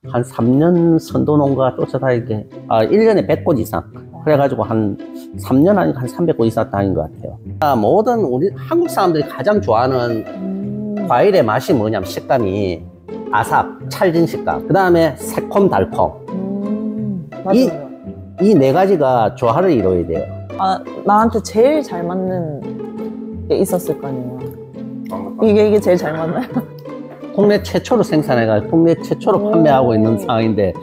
한 3년 선도농가 쫓아다니게 1년에 100곳 이상 그래가지고 한 3년 하니까 한 300곳 이상 다닌 것 같아요. 모든 우리 한국 사람들이 가장 좋아하는 과일의 맛이 뭐냐면 식감이 아삭, 찰진 식감, 그 다음에 새콤, 달콤. 맞아요. 이 네 가지가 조화를 이루어야 돼요. 나한테 제일 잘 맞는 게 있었을 거 아니에요. 이게 제일 잘 맞나요? 국내 최초로 생산해가 국내 최초로 판매하고 있는 상황인데,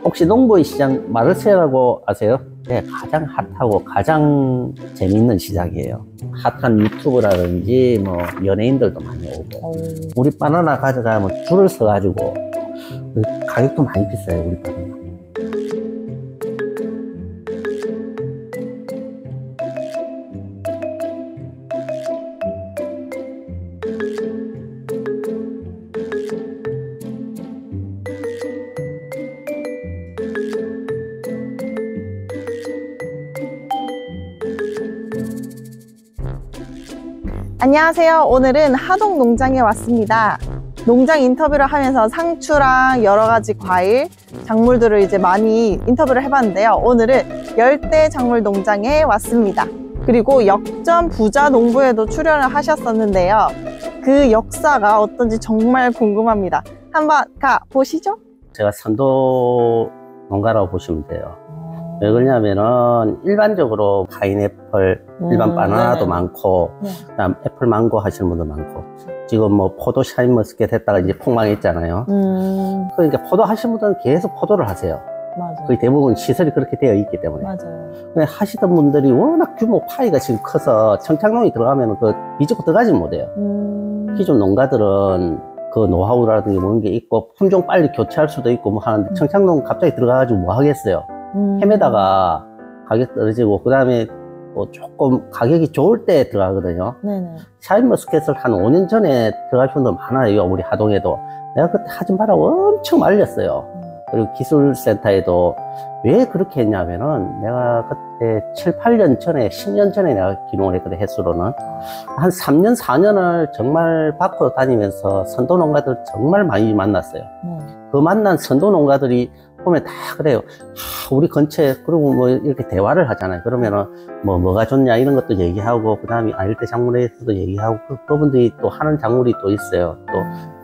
혹시 농부의 시장 마르세라고 아세요? 네, 가장 핫하고 가장 재밌는 시장이에요. 핫한 유튜브라든지 뭐 연예인들도 많이 오고, 우리 바나나 가져가면 줄을 서가지고 가격도 많이 비싸요, 우리 바나나. 안녕하세요. 오늘은 하동 농장에 왔습니다. 농장 인터뷰를 하면서 상추랑 여러 가지 과일, 작물들을 이제 많이 인터뷰를 해봤는데요. 오늘은 열대 작물 농장에 왔습니다. 그리고 역전 부자 농부에도 출연을 하셨었는데요. 그 역사가 어떤지 정말 궁금합니다. 한번 가보시죠. 제가 선도 농가라고 보시면 돼요. 왜 그러냐면은 일반적으로 파인애플, 일반 바나나도 네네. 많고, 그다음 애플 망고 하시는 분도 많고, 지금 뭐 포도 샤인머스켓 했다가 이제 폭망했잖아요. 그러니까 포도 하시는 분들은 계속 포도를 하세요. 맞아요. 거의 대부분 시설이 그렇게 되어 있기 때문에. 맞아요. 근데 하시던 분들이 워낙 규모 파이가 지금 커서 청착농이 들어가면 그 비집고 들어가지 못해요. 기존 농가들은 그 노하우라든지 뭐 이런 게 있고 품종 빨리 교체할 수도 있고 뭐 하는데 청착농 갑자기 들어가가지고 뭐 하겠어요. 헤매다가 가격 떨어지고 그 다음에 뭐 조금 가격이 좋을 때 들어가거든요. 네네. 샤인머스켓을 한 5년 전에 들어가신 분들 많아요. 우리 하동에도. 내가 그때 하지 말라고 엄청 말렸어요. 그리고 기술센터에도 왜 그렇게 했냐면은 내가 그때 7, 8년 전에 10년 전에 내가 기농을 했거든. 횟수로는 한 3년 4년을 정말 밖으로 다니면서 선도 농가들 정말 많이 만났어요. 그 만난 선도 농가들이 보면 다 그래요. 우리 근처에 그리고 뭐 이렇게 대화를 하잖아요. 그러면은 뭐가 좋냐 이런 것도 얘기하고 그 다음에 아열대 작물에서도 얘기하고 그분들이 또 하는 작물이 또 있어요. 또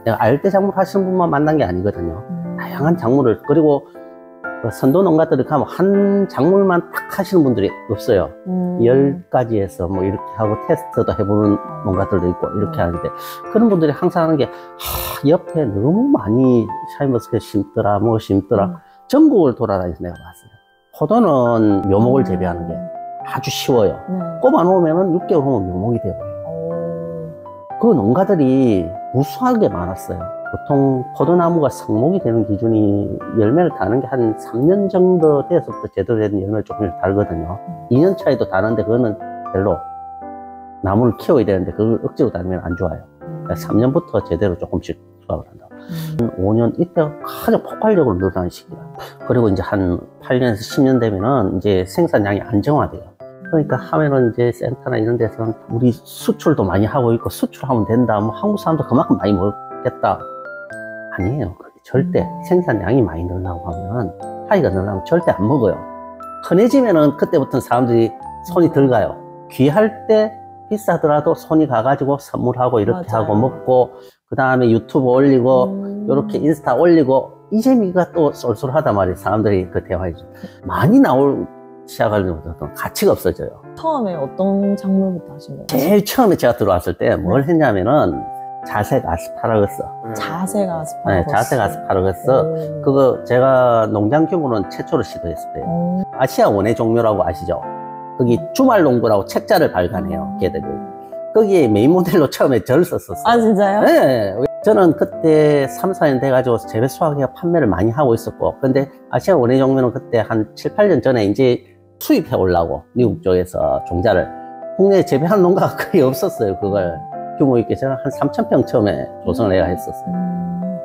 내가 아열대 작물 하시는 분만 만난 게 아니거든요. 다양한 작물을 그리고 선도 농가들을 가면 한 작물만 딱 하시는 분들이 없어요. 10가지에서 뭐 이렇게 하고 테스트도 해보는 농가들도 있고 이렇게 하는데 그런 분들이 항상 하는 게 옆에 너무 많이 샤인머스켓 심더라 뭐 심더라 전국을 돌아다니서 내가 봤어요. 포도는 묘목을 재배하는 게 아주 쉬워요. 꼽아 놓으면 6개월 후면 묘목이 되어버려요. 그 농가들이 무수하게 많았어요. 보통 포도나무가 성목이 되는 기준이 열매를 다는 게 한 3년 정도 돼서부터 제대로 된 열매를 조금씩 달거든요. 2년 차에도 다는데 그거는 별로 나무를 키워야 되는데 그걸 억지로 달면 안 좋아요. 3년부터 제대로 조금씩 수확을 한다. 5년 이때가 가장 폭발적으로 늘어나는 시기야. 그리고 이제 한 8년에서 10년 되면은 이제 생산량이 안정화돼요. 그러니까 하면은 이제 센터나 이런 데서는 우리 수출도 많이 하고 있고 수출하면 된다. 뭐 한국 사람도 그만큼 많이 먹겠다. 아니에요. 그게 절대 생산량이 많이 늘어나고 하면 파이가 늘어나면 절대 안 먹어요. 흔해지면은 그때부터는 사람들이 손이 덜 가요. 귀할 때 비싸더라도 손이 가가지고 선물하고 이렇게 맞아요. 하고 먹고 그 다음에 유튜브 올리고 이렇게 인스타 올리고 이 재미가 또 쏠쏠하단 말이에요. 사람들이 그 대화에 많이 나올 시작하려면 가치가 없어져요. 처음에 어떤 작물부터 하신 거예요? 제일 처음에 제가 들어왔을 때 뭘 했냐면은 자색 아스파라거스. 자색 아스파라거스. 네, 자색 아스파라거스. 그거 제가 농장 규모는 최초로 시도했을 때요. 아시아 원예 종묘라고 아시죠? 거기 주말 농부라고 책자를 발간해요, 걔들이. 거기에 메인 모델로 처음에 저를 썼었어요. 아, 진짜요? 네. 저는 그때 3, 4년 돼가지고 재배 수확해서 판매를 많이 하고 있었고, 근데 아시아 원예 종묘는 그때 한 7, 8년 전에 이제 수입해 오려고, 미국 쪽에서 종자를. 국내에 재배하는 농가가 거의 없었어요, 그걸. 규모 있게 제가 한 3,000평 처음에 조성을 해야 했었어요.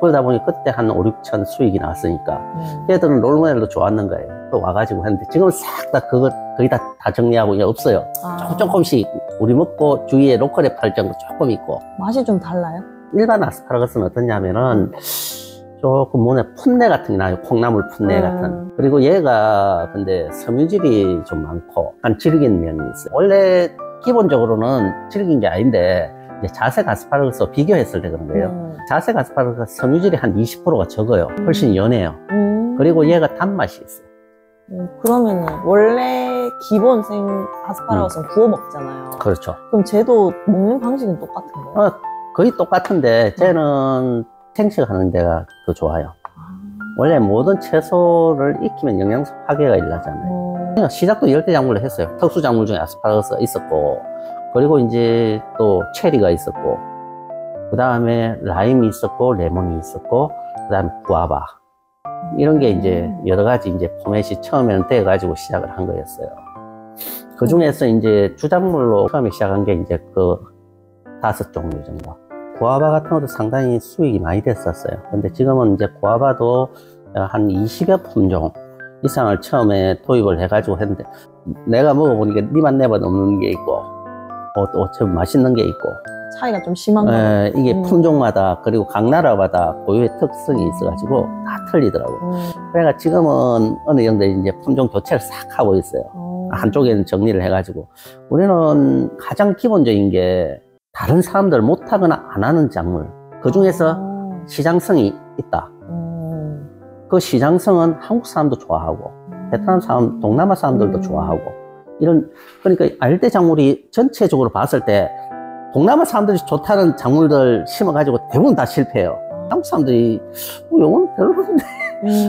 그러다 보니 그때 한 5, 6천 수익이 나왔으니까 걔들은 롤모델로 좋았는 거예요. 또 와가지고 했는데 지금은 싹 다 그거 거의 다 정리하고 이제 없어요. 조금씩 우리 먹고 주위에 로컬에 팔 정도 조금 있고. 맛이 좀 달라요? 일반 아스파라거스는 어떠냐면은 조금 몸에 풋내 같은 게 나요. 콩나물 풋내 같은. 그리고 얘가 근데 섬유질이 좀 많고 한 질긴 면이 있어요. 원래 기본적으로는 질긴 게 아닌데 이제 자색 아스파라거스 비교했을 때 그런 거예요. 자색 아스파라거스 섬유질이 한 20%가 적어요. 훨씬 연해요. 그리고 얘가 단맛이 있어요. 그러면은 원래 기본 생 아스파라거스는 구워 먹잖아요. 그렇죠. 그럼 쟤도 먹는 방식은 똑같은 거예요? 거의 똑같은데 쟤는 생식하는 데가 더 좋아요. 원래 모든 채소를 익히면 영양소 파괴가 일어나잖아요. 그냥 시작도 열대작물로 했어요. 특수작물 중에 아스파라거스가 있었고, 그리고 이제 또 체리가 있었고, 그 다음에 라임이 있었고, 레몬이 있었고, 그 다음에 구아바. 이런 게 이제 여러 가지 이제 포맷이 처음에는 돼가지고 시작을 한 거였어요. 그 중에서 이제 주작물로 처음에 시작한 게 이제 그 5종류 정도. 구아바 같은 것도 상당히 수익이 많이 됐었어요. 근데 지금은 이제 구아바도 한 20여 품종 이상을 처음에 도입을 해가지고 했는데, 내가 먹어보니까 니만 내봐 넘는 게 있고, 또 좀 맛있는 게 있고. 차이가 좀 심한 거예요. 이게 품종마다, 그리고 각 나라마다 고유의 특성이 있어가지고 다 틀리더라고요. 그러니까 지금은 어느 정도 이제 품종 교체를 싹 하고 있어요. 한쪽에는 정리를 해가지고. 우리는 가장 기본적인 게 다른 사람들 못하거나 안 하는 작물, 그 중에서 시장성이 있다. 그 시장성은 한국 사람도 좋아하고 베트남 사람, 동남아 사람들도 좋아하고, 이런, 그러니까 알대 작물이 전체적으로 봤을 때 동남아 사람들이 좋다는 작물들 심어가지고 대부분 다 실패해요. 한국 사람들이 이건 별로인데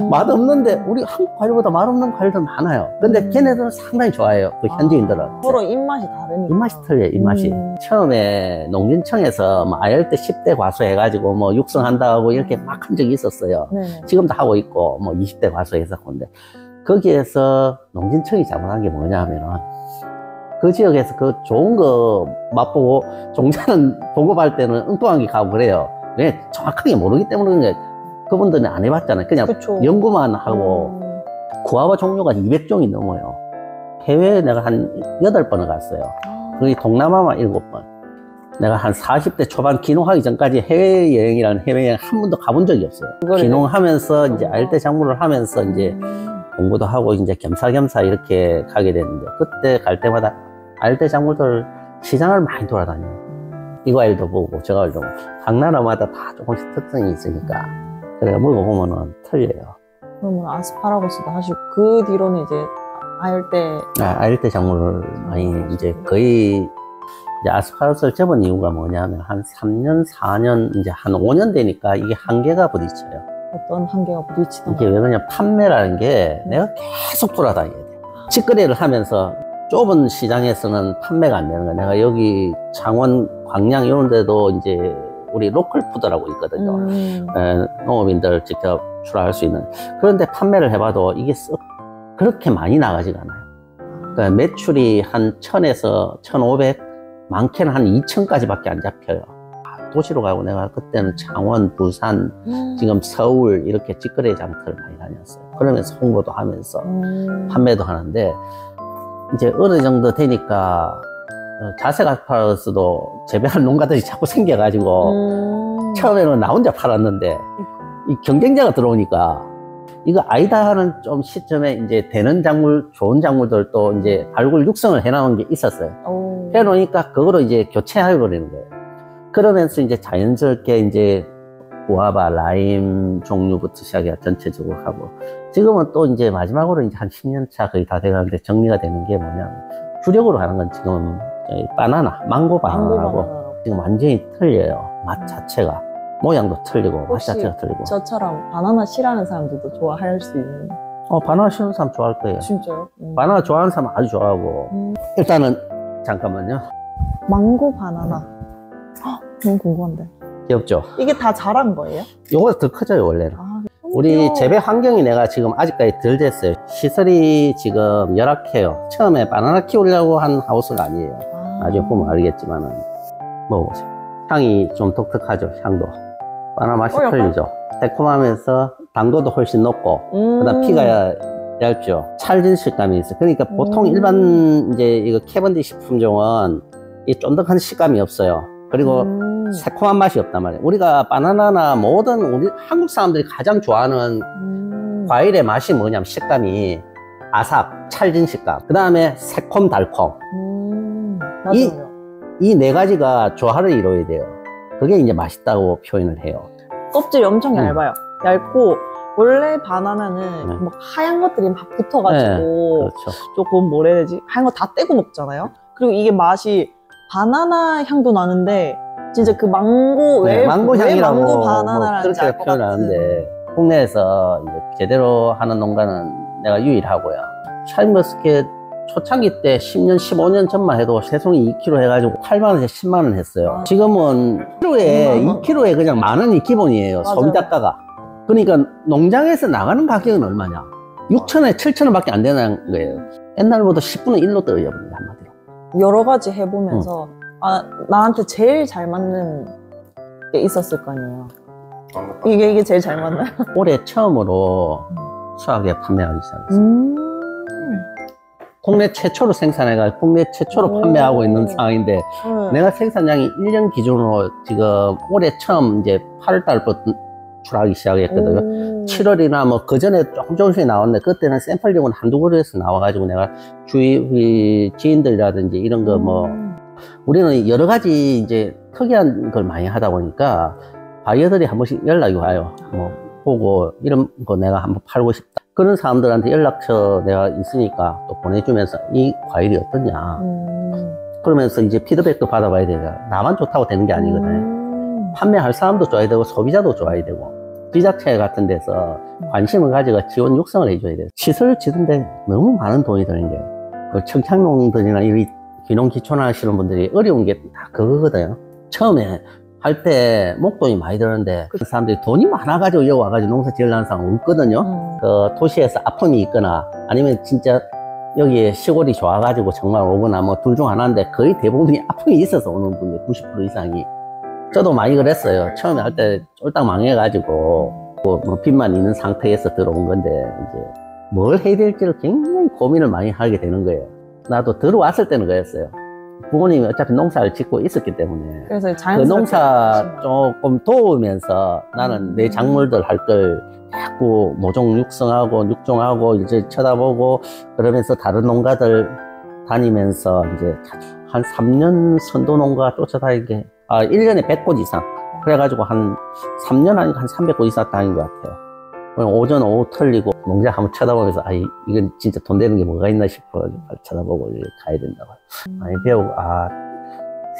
맛없는데, 우리 한국 과일보다 맛없는 과일들 많아요. 근데 걔네들은 상당히 좋아해요. 그 현지인들은. 서로 입맛이 다르니까. 입맛이 틀려요, 입맛이. 처음에 농진청에서 뭐 아열대 10대 과수 해가지고 뭐 육성한다고 이렇게 막 한 적이 있었어요. 네네. 지금도 하고 있고, 뭐 20대 과수 했었는데, 거기에서 농진청이 잘못한 게 뭐냐 하면은, 그 지역에서 그 좋은 거 맛보고 종자는 보급할 때는 엉뚱한 게 가고 그래요. 왜? 정확하게 모르기 때문에 그런 게, 그분들은 안 해봤잖아요. 그냥 그쵸. 연구만 하고. 구아바 종류가 200종이 넘어요. 해외에 내가 한 8번을 갔어요. 거기 동남아만 7번. 내가 한 40대 초반 귀농하기 전까지 해외여행이라는 해외여행 한 번도 가본 적이 없어요. 귀농하면서 이제 알대 작물을 하면서 이제 공부도 하고 이제 겸사겸사 이렇게 가게 됐는데, 그때 갈 때마다 알대 작물들 시장을 많이 돌아다녀요. 이 과일도 보고 저 과일도 보고. 각 나라마다 다 조금씩 특성이 있으니까. 그래 먹어보면은 틀려요. 그러면 아스파라거스도 하시고, 그 뒤로는 이제 아열대. 아열대 작물을 많이 이제 거의 이제 아스파라거스를 접은 이유가 뭐냐면 한 3년, 4년, 이제 한 5년 되니까 이게 한계가 부딪혀요. 어떤 한계가 부딪히던 이게 왜 그러냐, 판매라는 게 내가 계속 돌아다녀야 돼. 직거래를 하면서 좁은 시장에서는 판매가 안 되는 거야. 내가 여기 창원, 광양 이런 데도 이제 우리 로컬 푸드라고 있거든요. 농업인들 직접 출하할 수 있는. 그런데 판매를 해봐도 이게 그렇게 많이 나가지가 않아요. 그러니까 매출이 한 1000에서 1500, 많게는 한 2000까지밖에 안 잡혀요. 도시로 가고, 내가 그때는 창원, 부산, 지금 서울 이렇게 직거래 장터를 많이 다녔어요. 그러면서 홍보도 하면서 판매도 하는데, 이제 어느 정도 되니까 자색 아스파라거스도 재배할 농가들이 자꾸 생겨가지고 처음에는 나 혼자 팔았는데 이 경쟁자가 들어오니까 이거 아니다 하는 좀 시점에 이제 되는 작물, 좋은 작물들도 이제 발굴 육성을 해놓은 게 있었어요. 해놓으니까 그거로 이제 교체해버리는 거예요. 그러면서 이제 자연스럽게 이제 구아바, 라임 종류부터 시작해서 전체적으로 하고, 지금은 또 이제 마지막으로 이제 한 10년 차 거의 다 돼가는데 정리가 되는 게 뭐냐면, 주력으로 가는 건 지금 바나나, 망고 바나나라고 지금 완전히 틀려요. 맛 자체가. 모양도 틀리고, 맛 자체가 틀리고. 저처럼 바나나 싫어하는 사람들도 좋아할 수 있는. 바나나 싫어하는 사람 좋아할 거예요. 진짜요? 바나나 좋아하는 사람 아주 좋아하고. 일단은, 잠깐만요. 망고 바나나. 너무 궁금한데. 귀엽죠? 이게 다 자란 거예요? 요거보다 더 커져요, 원래는. 우리 귀여워. 재배 환경이 내가 지금 아직까지 덜 됐어요. 시설이 지금 열악해요. 처음에 바나나 키우려고 한 하우스가 아니에요. 나중에 보면 알겠지만은. 먹어보세요. 향이 좀 독특하죠, 향도. 바나나 맛이 틀리죠. 새콤하면서 당도도 훨씬 높고, 그 다음 피가 얇죠. 찰진 식감이 있어요. 그러니까 보통 일반 이제 이거 캐번디시 품종은 이 쫀득한 식감이 없어요. 그리고 새콤한 맛이 없단 말이에요. 우리가 바나나나 모든 우리 한국 사람들이 가장 좋아하는 과일의 맛이 뭐냐면 식감이 아삭, 찰진 식감. 그 다음에 새콤, 달콤. 맞아요. 이 네 가지가 조화를 이루어야 돼요. 그게 이제 맛있다고 표현을 해요. 껍질이 엄청 얇아요. 얇고 원래 바나나는 막 하얀 것들이 막 붙어가지고 그렇죠. 조금 뭐라 해야 되지? 하얀 거 다 떼고 먹잖아요. 그리고 이게 맛이 바나나 향도 나는데 진짜 그 망고 왜 망고 향이라고 망고 뭐 바나나라는지 그렇게 알 것 같은. 표현하는데 국내에서 이제 제대로 하는 농가는 내가 유일하고요. 샤인머스켓 초창기 때 10년, 15년 전만 해도 새송이 2kg 해가지고 8만원에서 10만원 했어요. 지금은 키로에 2kg에 그냥 10,000원이 기본이에요. 맞아요. 소비자가가. 그러니까 농장에서 나가는 가격은 얼마냐? 6,000원, 7,000원 밖에 안 되는 거예요. 옛날보다 10분의 1로 떨어져버립니다, 한마디로. 여러 가지 해보면서 나한테 제일 잘 맞는 게 있었을 거 아니에요. 이게 제일 잘 맞나요? 올해 처음으로 수확에 판매하기 시작했어요. 국내 최초로 생산해가지고 국내 최초로 판매하고 있는 상황인데 내가 생산량이 1년 기준으로 지금 올해 처음 이제 8월 달부터 출하기 시작했거든요. 7월이나 뭐 그 전에 조금씩 나왔는데 그때는 샘플용은 한두 그루에서 나와가지고 내가 주위 지인들이라든지 이런 거 뭐 우리는 여러 가지 이제 특이한 걸 많이 하다 보니까 바이어들이 한 번씩 연락이 와요. 뭐 보고 이런 거 내가 한번 팔고 싶다. 그런 사람들한테 연락처 내가 있으니까 또 보내주면서 이 과일이 어떠냐. 그러면서 이제 피드백도 받아봐야 되잖아. 나만 좋다고 되는 게 아니거든. 판매할 사람도 좋아야 되고 소비자도 좋아야 되고 지자체 같은 데서 관심을 가지고 지원 육성을 해줘야 돼요. 시설을 짓는데 너무 많은 돈이 드는 게 그 청창농들이나 이 귀농 기촌 하시는 분들이 어려운 게 다 그거거든요. 처음에 할 때 목돈이 많이 드는데 그 사람들이 돈이 많아가지고 여기 와가지고 농사 지으려는 사람 없거든요. 그 도시에서 아픔이 있거나 아니면 진짜 여기 시골이 좋아가지고 정말 오거나 뭐 둘 중 하나인데 거의 대부분이 아픔이 있어서 오는 분이 90% 이상이. 저도 많이 그랬어요. 처음에 할 때 쫄딱 망해가지고 뭐 빚만 있는 상태에서 들어온 건데 이제 뭘 해야 될지를 굉장히 고민을 많이 하게 되는 거예요. 나도 들어왔을 때는 그랬어요. 부모님이 어차피 농사를 짓고 있었기 때문에 그래서 그 농사 조금 도우면서 나는 내 작물들 할 걸 자꾸 모종 육성하고 육종하고 이제 쳐다보고 그러면서 다른 농가들 다니면서 이제 한 3년 선도 농가 쫓아다니게 1년에 100곳 이상 그래가지고 한 3년 하니까 한 300곳 이상 다닌 것 같아요. 오전 오후 털리고 농장 한번 쳐다보면서 이건 진짜 돈 되는 게 뭐가 있나 싶어 쳐다보고 이렇게 가야 된다고 많이 배우고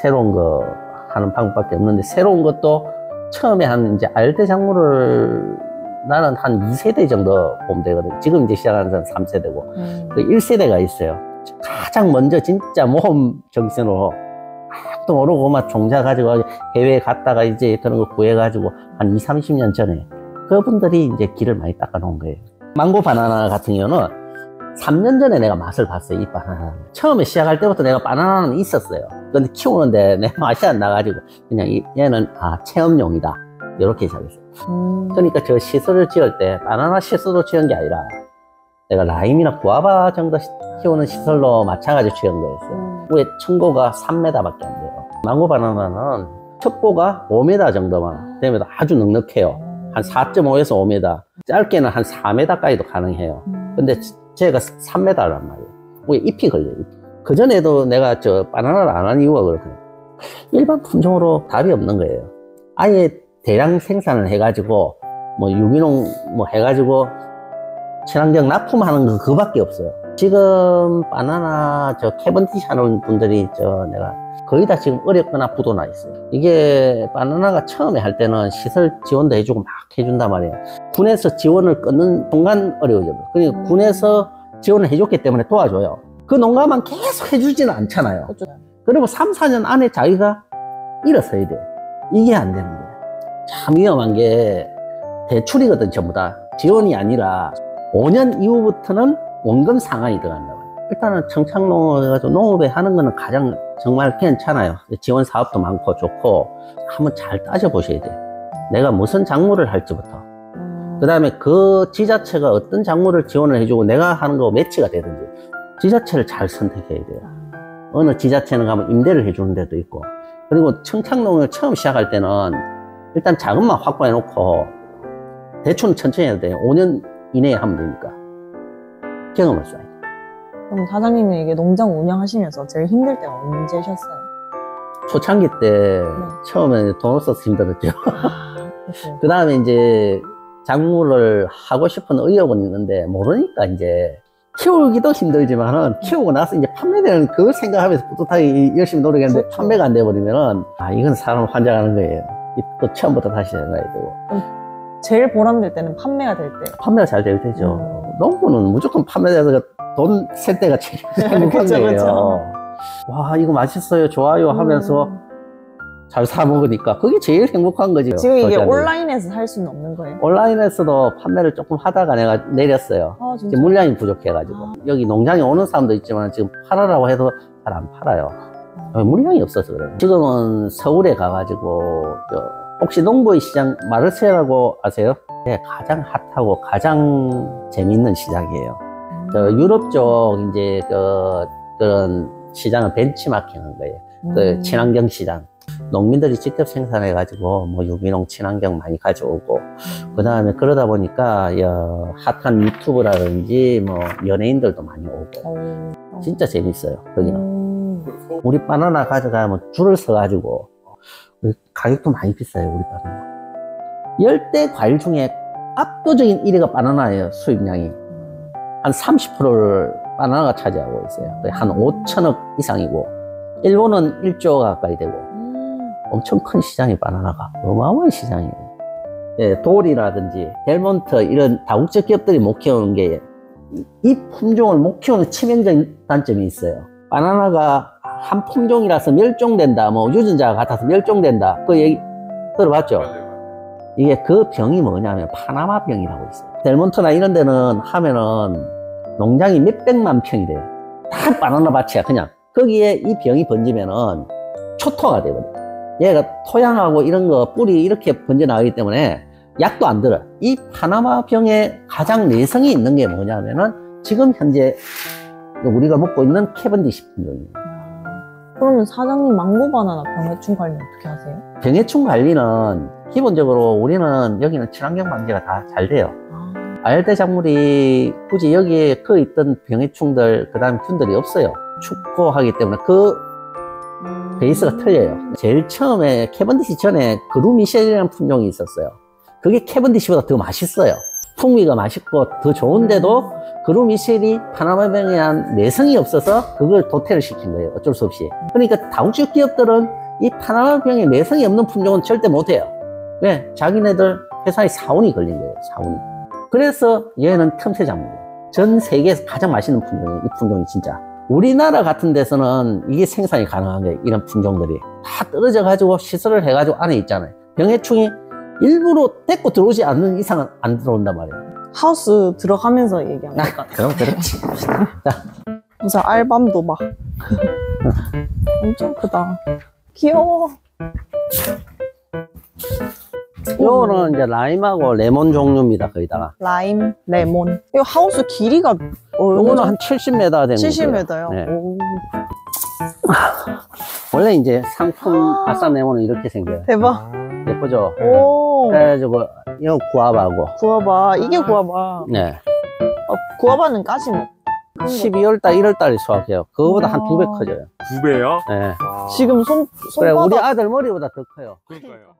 새로운 거 하는 방법밖에 없는데 새로운 것도 처음에 한 이제 알대 작물을 나는 한 2세대 정도 보면 되거든요. 지금 이제 시작하는 사람 3세대고 그 1세대가 있어요. 가장 먼저 진짜 모험 정신으로 또 모르고 막 종자 가지고 해외에 갔다가 이제 그런 거 구해가지고 한 20, 30년 전에 그분들이 이제 길을 많이 닦아 놓은 거예요. 망고 바나나 같은 경우는 3년 전에 내가 맛을 봤어요, 이 바나나. 처음에 시작할 때부터 내가 바나나는 있었어요. 근데 키우는데 내 맛이 안 나가지고 그냥 얘는 체험용이다. 이렇게 시작했어요. 그러니까 저 시설을 지을 때 바나나 시설로 지은 게 아니라 내가 라임이나 구아바 정도 키우는 시설로 마찬가지로 지은 거였어요. 위에 층고가 3m밖에 안 돼요. 망고 바나나는 첩고가 5m 정도만 되면 아주 넉넉해요. 한 4.5에서 5m, 짧게는 한 4m까지도 가능해요. 근데 제가 3m란 말이에요. 왜 잎이 걸려요. 그전에도 내가 저 바나나를 안 한 이유가 그렇거든요. 일반 품종으로 답이 없는 거예요. 아예 대량 생산을 해가지고 뭐 유기농 뭐 해가지고 친환경 납품하는 거 그거밖에 없어요. 지금 바나나 저 캐번디시 하는 분들이 내가 거의 다 지금 어렵거나 부도나 있어요. 이게 바나나가 처음에 할 때는 시설 지원도 해주고 막 해준단 말이에요. 군에서 지원을 끊는 순간 어려워져요. 그러니까 군에서 지원을 해줬기 때문에 도와줘요. 그 농가만 계속 해주지는 않잖아요. 그렇죠. 그리고 3, 4년 안에 자기가 일어서야 돼. 이게 안 되는 거예요. 참 위험한 게 대출이거든 전부 다. 지원이 아니라 5년 이후부터는 원금 상환이 들어간다고. 일단은 청창농업 해가지고 농업에 하는 거는 가장 정말 괜찮아요. 지원 사업도 많고 좋고 한번 잘 따져보셔야 돼요. 내가 무슨 작물을 할지부터. 그 다음에 그 지자체가 어떤 작물을 지원을 해주고 내가 하는 거 매치가 되든지 지자체를 잘 선택해야 돼요. 어느 지자체는 가면 임대를 해주는 데도 있고 그리고 청창농을 처음 시작할 때는 일단 자금만 확보해 놓고 대출은 천천히 해도 돼요. 5년 이내에 하면 되니까. 경험을 쌓아야 돼요. 그럼 사장님은 이게 농장 운영하시면서 제일 힘들 때가 언제셨어요? 초창기 때 처음에 돈 없어서 힘들었죠. 그 다음에 이제 작물을 하고 싶은 의욕은 있는데 모르니까 이제 키우기도 힘들지만은 키우고 나서 이제 판매되는 그걸 생각하면서 뿌듯하게 열심히 노력했는데 그렇죠. 판매가 안 돼버리면은 이건 사람 환장하는 거예요. 또 처음부터 다시 해놔야 되고. 제일 보람될 때는 판매가 될 때. 판매가 잘 될 때죠. 농부는 무조건 판매돼서 돈 셀 때가 제일 행복한 그쵸, 거예요. 그쵸. 와, 이거 맛있어요, 좋아요 하면서 잘 사 먹으니까 그게 제일 행복한 거지. 지금 이게 저자들이. 온라인에서 살 수는 없는 거예요? 온라인에서도 판매를 조금 하다가 내가 내렸어요. 아, 이제 진짜? 물량이 부족해가지고. 여기 농장에 오는 사람도 있지만 지금 팔으라고 해도 잘 안 팔아요. 물량이 없어서 그래요. 지금은 서울에 가가지고 혹시 농부의 시장 마르세라고 아세요? 네, 가장 핫하고 가장 재밌는 시장이에요. 유럽 쪽 이제 그런 시장을 벤치마킹 한 거예요. 그 친환경 시장. 농민들이 직접 생산해가지고 뭐 유기농 친환경 많이 가져오고 그 다음에 그러다 보니까 핫한 유튜브라든지 뭐 연예인들도 많이 오고 진짜 재밌어요. 거기는. 우리 바나나 가져가면 줄을 서가지고 가격도 많이 비싸요. 우리 바나나. 열대 과일 중에 압도적인 1위가 바나나예요. 수입량이. 한 30%를 바나나가 차지하고 있어요. 거의 한 5천억 이상이고 일본은 1조 가까이 되고 엄청 큰 시장이 바나나가 어마어마한 시장이에요. 예, 돌이라든지 델몬트 이런 다국적 기업들이 못 키우는 게 이 품종을 못 키우는 치명적인 단점이 있어요. 바나나가 한 품종이라서 멸종된다, 뭐 유전자가 같아서 멸종된다, 그 얘기 들어봤죠? 이게 그 병이 뭐냐면 파나마 병이라고 있어요. 델몬트나 이런 데는 하면은 농장이 몇백만 평이 돼요. 다 바나나 밭이야. 그냥 거기에 이 병이 번지면은 초토화가 되거든. 얘가 토양하고 이런 거 뿌리 이렇게 번져나가기 때문에 약도 안 들어. 이 파나마 병에 가장 내성이 있는 게 뭐냐면은 지금 현재 우리가 먹고 있는 캐번디시 품종이에요. 그러면 사장님 망고 바나나 병해충 관리 어떻게 하세요? 병해충 관리는 기본적으로 우리는 여기는 친환경 방제가 다 잘 돼요. 아열대 작물이 굳이 여기에 그 있던 병해충들 그 다음 균들이 없어요. 춥고 하기 때문에 그 베이스가 틀려요. 제일 처음에 캐번디시 전에 그루미셸이라는 품종이 있었어요. 그게 캐번디시보다 더 맛있어요. 풍미가 맛있고 더 좋은데도 그루미셸이 파나마병에 대한 내성이 없어서 그걸 도태를 시킨 거예요. 어쩔 수 없이. 그러니까 다국적 기업들은 이 파나마병에 내성이 없는 품종은 절대 못해요. 왜? 자기네들 회사에 사운이 걸린 거예요. 사운이. 그래서 얘는 틈새 작물이에요. 전 세계에서 가장 맛있는 품종이에요. 이 품종이 진짜. 우리나라 같은 데서는 이게 생산이 가능한 거예요. 이런 품종들이. 다 떨어져 가지고 시설을 해 가지고 안에 있잖아요. 병해충이 일부러 데리고 들어오지 않는 이상은 안 들어온단 말이에요. 하우스 들어가면서 얘기하는 것 같아요. 그럼 그렇지. 자, 무슨 알밤도 막 엄청 크다. 귀여워. 요거는 이제 라임하고 레몬 종류입니다. 거기다가. 라임, 레몬. 이거 하우스 길이가 요거는 한 70m 되는 70m요? 네. 오, 원래 이제 상품 아싸 레몬은 이렇게 생겨요. 대박. 예쁘죠? 오, 그래가지고 이거 구아바고. 구아바. 이게 구아바. 네. 구아바는 까지 뭐. 12월달, 1월달에 수확해요. 그거보다 한 2배 커져요. 2배요? 네. 와. 지금 그래, 우리 손바닥 아들 머리보다 더 커요. 그러니까요.